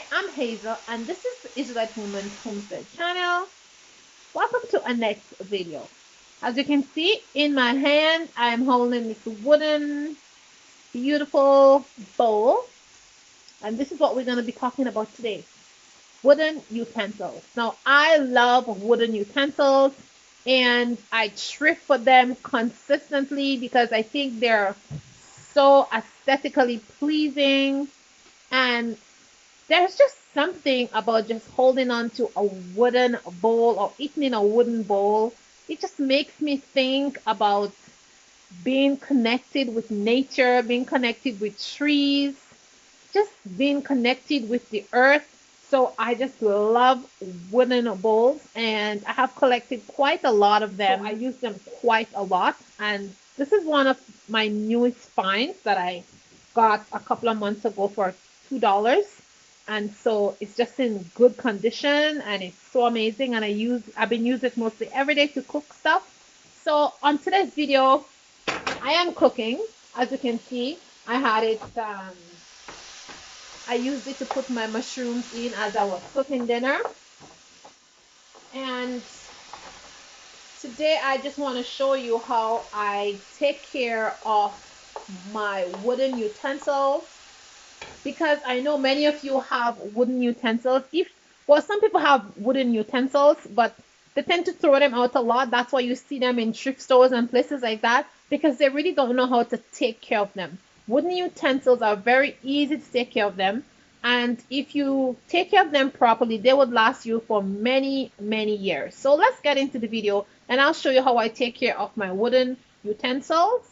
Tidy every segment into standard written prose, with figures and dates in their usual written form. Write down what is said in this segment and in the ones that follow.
Hi, I'm Hazel, and this is the Israelite Woman's Homestead channel. Welcome to our next video. As you can see in my hand, I am holding this wooden, beautiful bowl, and this is what we're going to be talking about today: wooden utensils. Now, I love wooden utensils, and I thrift for them consistently because I think they're so aesthetically pleasing, and there's just something about just holding on to a wooden bowl or eating in a wooden bowl. It just makes me think about being connected with nature, being connected with trees, just being connected with the earth. So I just love wooden bowls, and I have collected quite a lot of them. So I use them quite a lot, and this is one of my newest finds that I got a couple of months ago for $2. And so it's just in good condition, and it's so amazing, and I've been using it mostly every day to cook stuff. So on today's video, I am cooking. As you can see, I had it I used it to put my mushrooms in as I was cooking dinner. And today I just want to show you how I take care of my wooden utensils, because I know many of you have wooden utensils. Well, some people have wooden utensils, but they tend to throw them out a lot. That's why you see them in thrift stores and places like that, because they really don't know how to take care of them. Wooden utensils are very easy to take care of them, and if you take care of them properly, they would last you for many, many years. So let's get into the video, and I'll show you how I take care of my wooden utensils.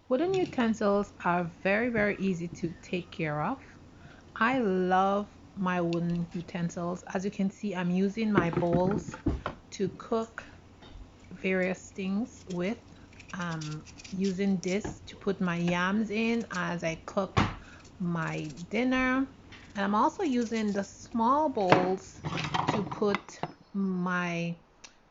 Wooden utensils are very, very easy to take care of. I love my wooden utensils. As you can see, I'm using my bowls to cook various things with. Using this to put my yams in as I cook my dinner. And I'm also using the small bowls to put my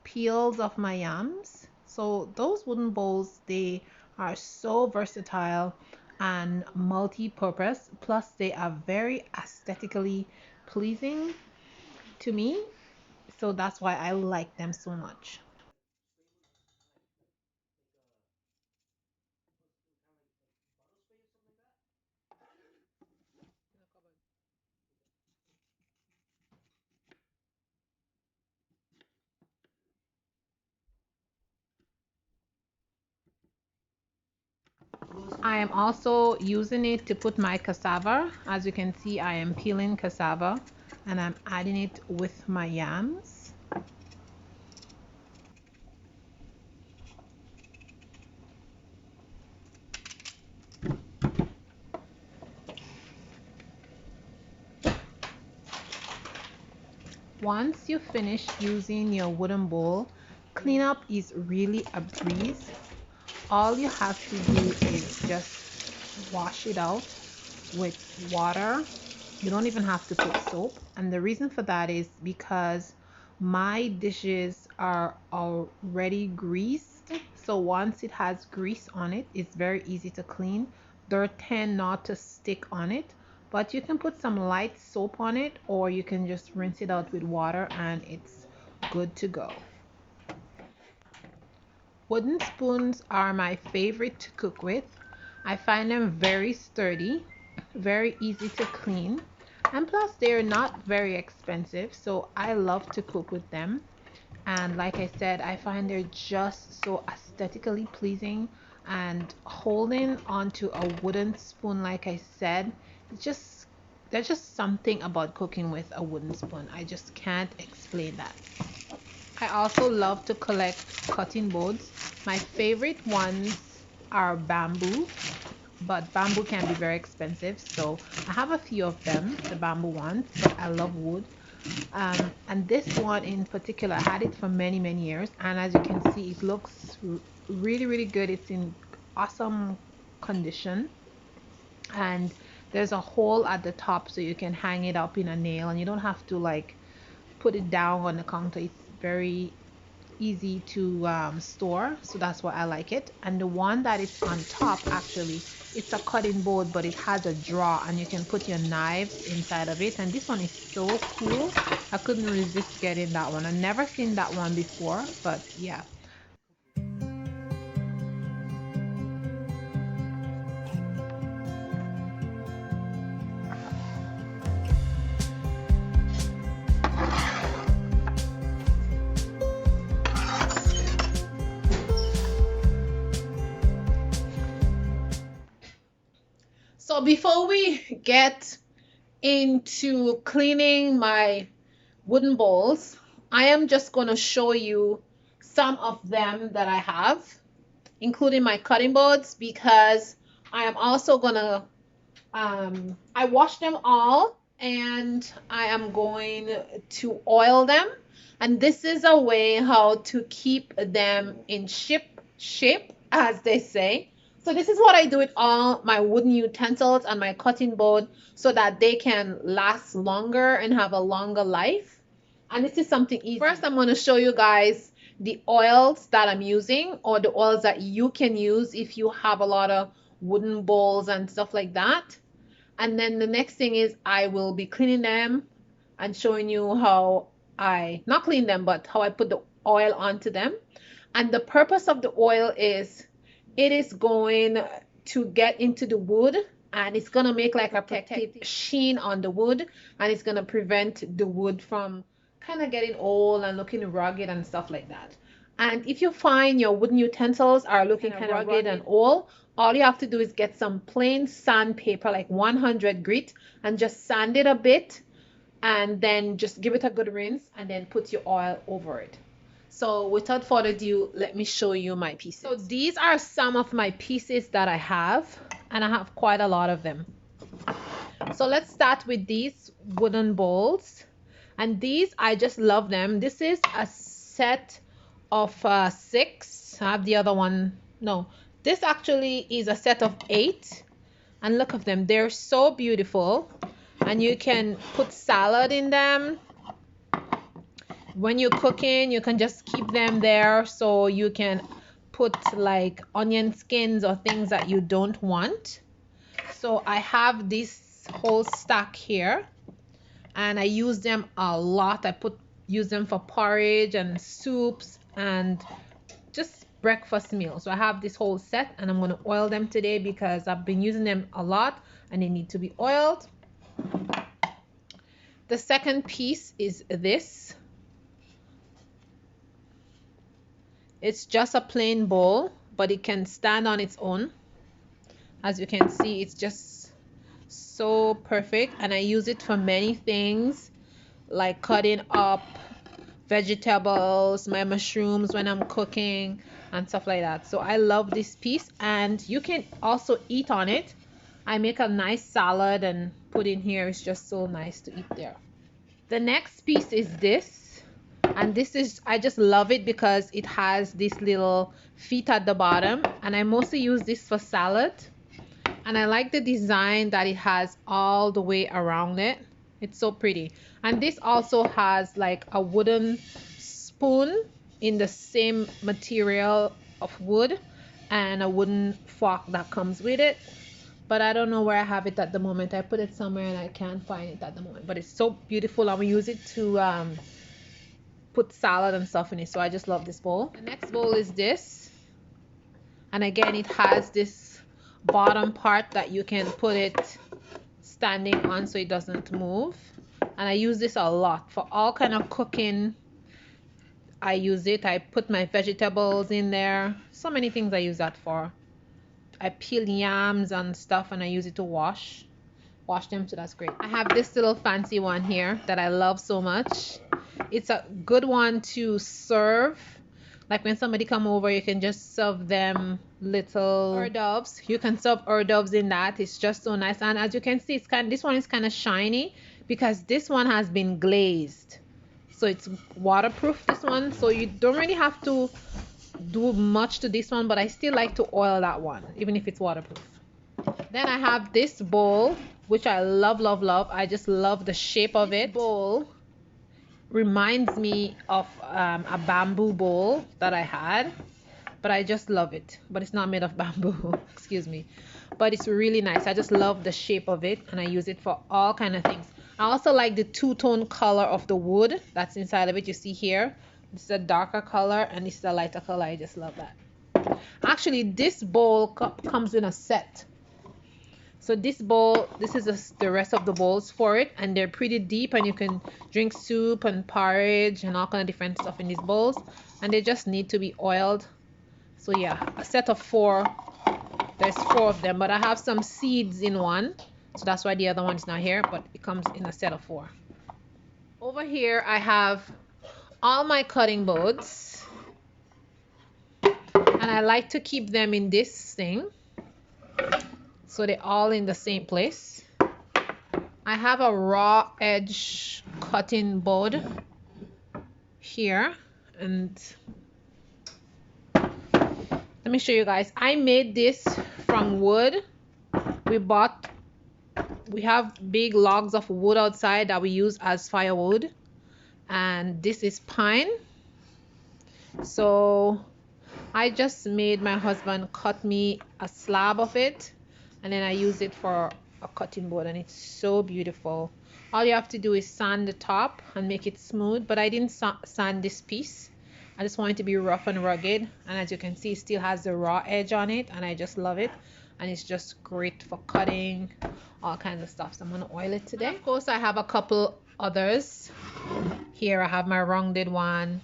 peels of my yams. So those wooden bowls, they are so versatile and multi-purpose. Plus they are very aesthetically pleasing to me. So that's why I like them so much. I am also using it to put my cassava. As you can see, I am peeling cassava and I'm adding it with my yams. Once you finish using your wooden bowl, cleanup is really a breeze. All you have to do is just wash it out with water. You don't even have to put soap. And the reason for that is because my dishes are already greased. So once it has grease on it, it's very easy to clean. They tend not to stick on it, but you can put some light soap on it, or you can just rinse it out with water and it's good to go. Wooden spoons are my favorite to cook with. I find them very sturdy, very easy to clean, and plus they're not very expensive, so I love to cook with them. And like I said, I find they're just so aesthetically pleasing, and holding onto a wooden spoon, like I said, it's just there's just something about cooking with a wooden spoon. I just can't explain that. I also love to collect cutting boards. My favorite ones are bamboo, but bamboo can be very expensive. So I have a few of them, the bamboo ones, but I love wood. And this one in particular, I had it for many, many years. And as you can see, it looks really, really good. It's in awesome condition. And there's a hole at the top so you can hang it up in a nail, and you don't have to like put it down on the counter. It's very easy to store, so that's why I like it. And the one that is on top, actually, it's a cutting board, but it has a drawer and you can put your knives inside of it. And this one is so cool. I couldn't resist getting that one. I've never seen that one before, but yeah. So before we get into cleaning my wooden bowls, I am just going to show you some of them that I have, including my cutting boards, because I am also going to, I washed them all and I am going to oil them. And this is a way how to keep them in shape, as they say. So this is what I do with all my wooden utensils and my cutting board so that they can last longer and have a longer life. And this is something easy. First, I'm going to show you guys the oils that I'm using, or the oils that you can use if you have a lot of wooden bowls and stuff like that. And then the next thing is I will be cleaning them and showing you how not clean them, but how I put the oil onto them. And the purpose of the oil is it is going to get into the wood and it's going to make like a protective sheen on the wood, and it's going to prevent the wood from kind of getting old and looking rugged and stuff like that. And if you find your wooden utensils are looking kind of rugged and old, all you have to do is get some plain sandpaper, like 100 grit, and just sand it a bit, and then just give it a good rinse and then put your oil over it. So without further ado, let me show you my pieces. So these are some of my pieces that I have, and I have quite a lot of them. So let's start with these wooden bowls. And these, I just love them. This is a set of 6. I have the other one. No, this actually is a set of 8. And look at them. They're so beautiful. And you can put salad in them. When you're cooking, you can just keep them there, so you can put like onion skins or things that you don't want. So I have this whole stack here, and I use them a lot. I use them for porridge and soups and just breakfast meals. So I have this whole set, and I'm going to oil them today because I've been using them a lot and they need to be oiled. The second piece is this. It's just a plain bowl, but it can stand on its own. As you can see, it's just so perfect, and I use it for many things, like cutting up vegetables, my mushrooms when I'm cooking and stuff like that. So I love this piece, and you can also eat on it. I make a nice salad and put in here. It's just so nice to eat there. The next piece is this. And this is, I just love it because it has this little feet at the bottom, and I mostly use this for salad. And I like the design that it has all the way around it. It's so pretty. And this also has like a wooden spoon in the same material of wood, and a wooden fork that comes with it. But I don't know where I have it at the moment. I put it somewhere and I can't find it at the moment. But it's so beautiful. I'm gonna use it to put salad and stuff in it. So I just love this bowl. The next bowl is this, and again it has this bottom part that you can put it standing on so it doesn't move. And I use this a lot for all kind of cooking. I use it. I put my vegetables in there. So many things I use that for. I peel yams and stuff, and I use it to wash them, so that's great. I have this little fancy one here that I love so much. It's a good one to serve, like when somebody come over, you can just serve them little hors d'oeuvres. You can serve hors d'oeuvres in that. It's just so nice. And as you can see, this one is kind of shiny because this one has been glazed, so it's waterproof, this one, so you don't really have to do much to this one, but I still like to oil that one even if it's waterproof. Then I have this bowl, which I love. I just love the shape of it. Bowl reminds me of a bamboo bowl that I had, but I just love it. But it's not made of bamboo, excuse me. But it's really nice. I just love the shape of it, and I use it for all kind of things. I also like the two-tone color of the wood that's inside of it. You see here, this is a darker color and this is a lighter color. I just love that. Actually, this bowl comes in a set. So this bowl, this is the rest of the bowls for it, and they're pretty deep, and you can drink soup and porridge and all kind of different stuff in these bowls, and they just need to be oiled. So yeah, a set of 4. There's 4 of them, but I have some seeds in one, so that's why the other one's not here, but it comes in a set of 4. Over here I have all my cutting boards, and I like to keep them in this thing so they're all in the same place. I have a raw edge cutting board here, and let me show you guys. I made this from wood. We have big logs of wood outside that we use as firewood, and this is pine. So I just made my husband cut me a slab of it, and then I use it for a cutting board, and it's so beautiful. All you have to do is sand the top and make it smooth, but I didn't sand this piece. I just want it to be rough and rugged, and as you can see, it still has the raw edge on it, and I just love it, and it's just great for cutting all kinds of stuff. So I'm going to oil it today. And of course, I have a couple others here. I have my rounded one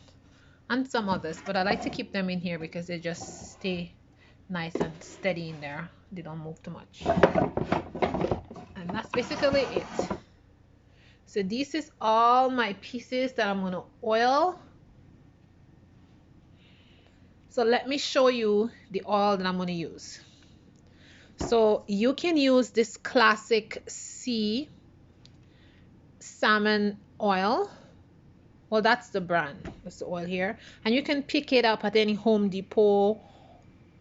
and some others, but I like to keep them in here because they just stay nice and steady in there. They don't move too much, and that's basically it. So this is all my pieces that I'm going to oil. So let me show you the oil that I'm going to use. So you can use this classic sea salmon oil. Well, that's the brand. That's the oil here. And you can pick it up at any Home Depot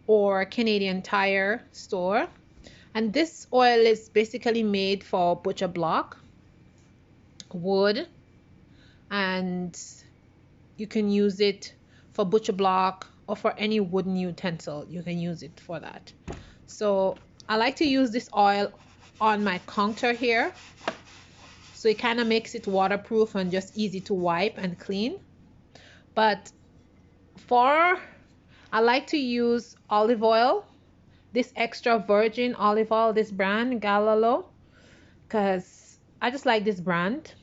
or Canadian Tire store. And this oil is basically made for butcher block, wood, and you can use it for butcher block or for any wooden utensil. You can use it for that. So I like to use this oil on my counter here, so it kind of makes it waterproof and just easy to wipe and clean. But I like to use olive oil, this extra virgin olive oil, this brand Galalo, because I just like this brand.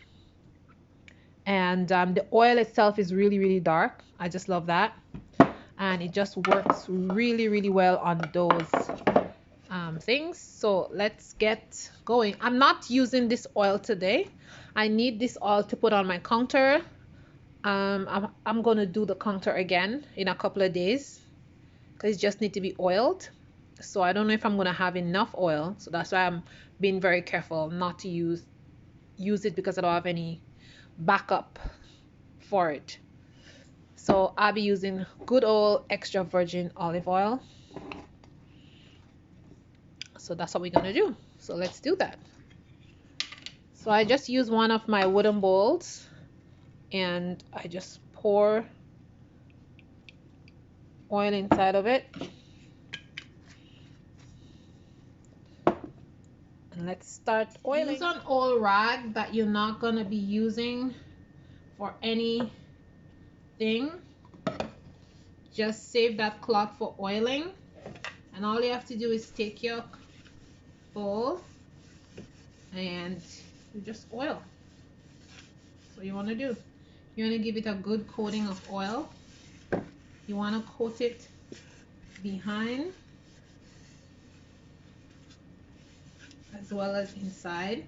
And the oil itself is really dark. I just love that, and it just works really well on those things. So let's get going. I'm not using this oil today. I need this oil to put on my counter. I'm gonna do the counter again in a couple of days because it just need to be oiled. So I don't know if I'm gonna have enough oil, so that's why I'm being very careful not to use it, because I don't have any backup for it. So I'll be using good old extra virgin olive oil. So that's what we're gonna do. So let's do that. So I just use one of my wooden bowls, and I just pour oil inside of it. And let's start oiling. Use an old rag that you're not gonna be using for anything. Just save that cloth for oiling, and all you have to do is take your bowl and you just oil. So you want to do, you want to give it a good coating of oil. You want to coat it behind as well as inside,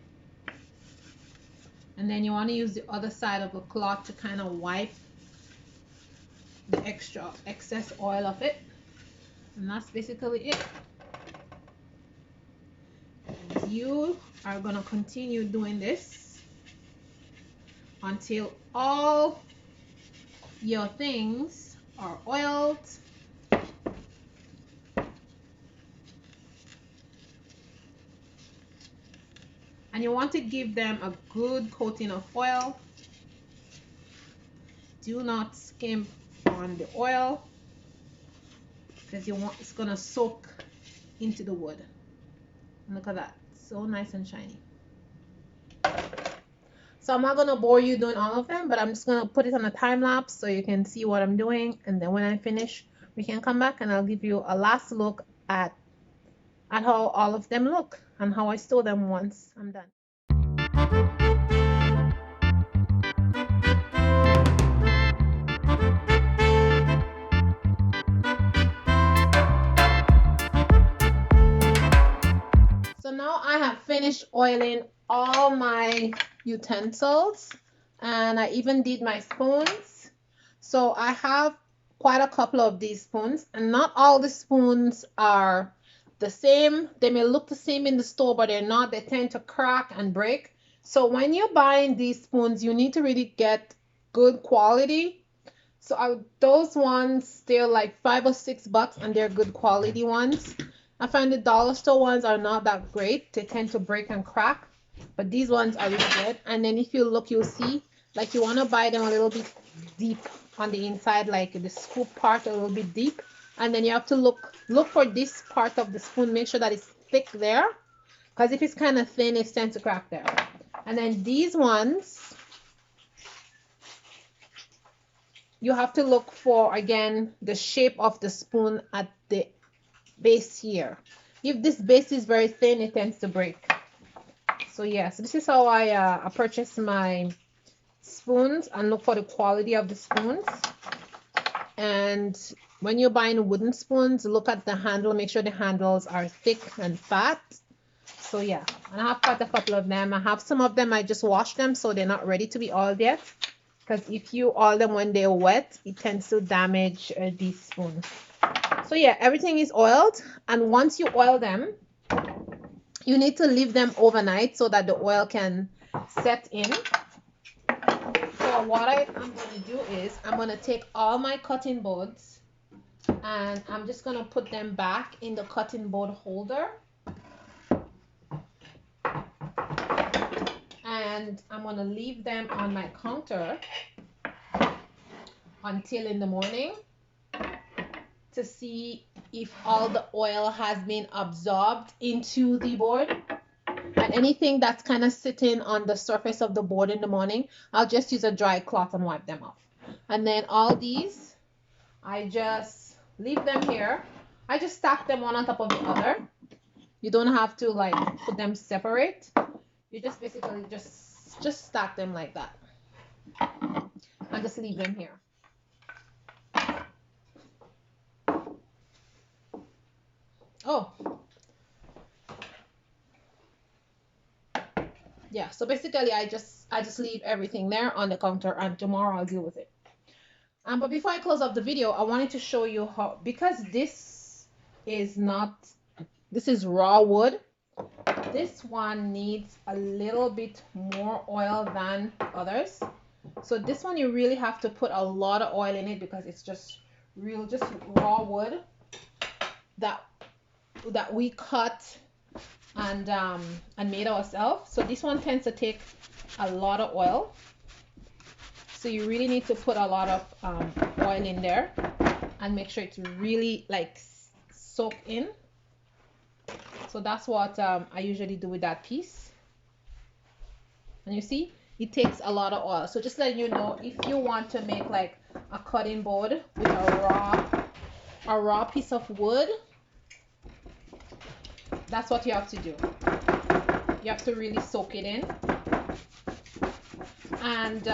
and then you want to use the other side of the cloth to kind of wipe the excess oil of it, and that's basically it. And you are going to continue doing this until all your things are oiled. And you want to give them a good coating of oil. do not skimp on the oil because it's gonna soak into the wood. Look at that, so nice and shiny. So I'm not gonna bore you doing all of them, but I'm just gonna put it on a time lapse so you can see what I'm doing, and then when I finish we can come back and I'll give you a last look at how all of them look and how I store them once I'm done. So now I have finished oiling all my utensils, and I even did my spoons. So I have quite a couple of these spoons, and not all the spoons are the same. They may look the same in the store, but they're not. They tend to crack and break. So when you're buying these spoons, you need to really get good quality. So those ones, they're like $5 or $6, and they're good quality ones. I find the dollar store ones are not that great. They tend to break and crack, but these ones are really good. And then if you look, you'll see, like, you want to buy them a little bit deep on the inside, like the scoop part a little bit deep. And then you have to look for this part of the spoon. Make sure that it's thick there, because if it's kind of thin, it tends to crack there. And then these ones, you have to look for, again, the shape of the spoon at the base here. If this base is very thin, it tends to break. So yes, this is how I purchase my spoons, and look for the quality of the spoons. And when you're buying wooden spoons, look at the handle, make sure the handles are thick and fat. So yeah, and I have quite a couple of them. I have some of them I just washed them, so they're not ready to be oiled yet, because if you oil them when they're wet, it tends to damage these spoons. So yeah, everything is oiled, and once you oil them, you need to leave them overnight so that the oil can set in. So what I'm going to do is I'm going to take all my cutting boards, and I'm just going to put them back in the cutting board holder. And I'm going to leave them on my counter until in the morning, to see if all the oil has been absorbed into the board. And anything that's kind of sitting on the surface of the board in the morning, I'll just use a dry cloth and wipe them off. And then all these, I just leave them here. I just stack them one on top of the other. You don't have to like put them separate. You just basically just stack them like that. And just leave them here. Oh, yeah, so basically I just leave everything there on the counter, and tomorrow I'll deal with it. But before I close off the video, I wanted to show you how, because this is raw wood, this one needs a little bit more oil than others. So this one you really have to put a lot of oil in it, because it's just raw wood that we cut and made ourselves. So this one tends to take a lot of oil, so you really need to put a lot of oil in there and make sure it's really like soaked in. So that's what I usually do with that piece. And you see, it takes a lot of oil. So just letting you know, if you want to make like a cutting board with a raw piece of wood, that's what you have to do. You have to really soak it in. And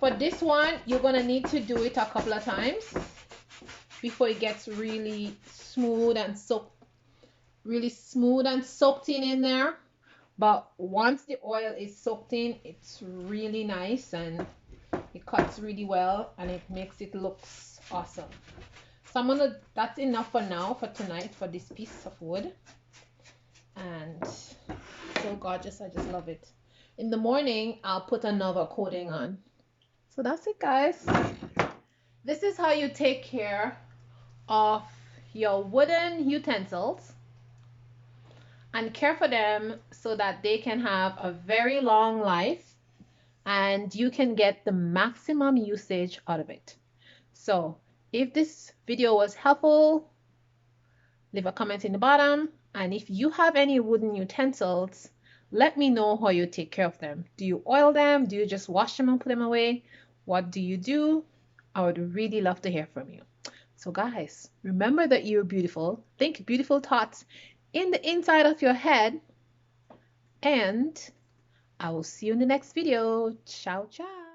for this one, you're gonna need to do it a couple of times before it gets really smooth and soaked in there. But once the oil is soaked in, it's really nice and it cuts really well, and it makes it look awesome. So that's enough for now, for tonight, for this piece of wood. And so gorgeous, I just love it. In the morning, I'll put another coating on. So that's it, guys. This is how you take care of your wooden utensils and care for them so that they can have a very long life and you can get the maximum usage out of it. So if this video was helpful, leave a comment in the bottom. And if you have any wooden utensils, let me know how you take care of them. Do you oil them? Do you just wash them and put them away? What do you do? I would really love to hear from you. So guys, remember that you're beautiful. Think beautiful thoughts in the inside of your head. And I will see you in the next video. Ciao, ciao.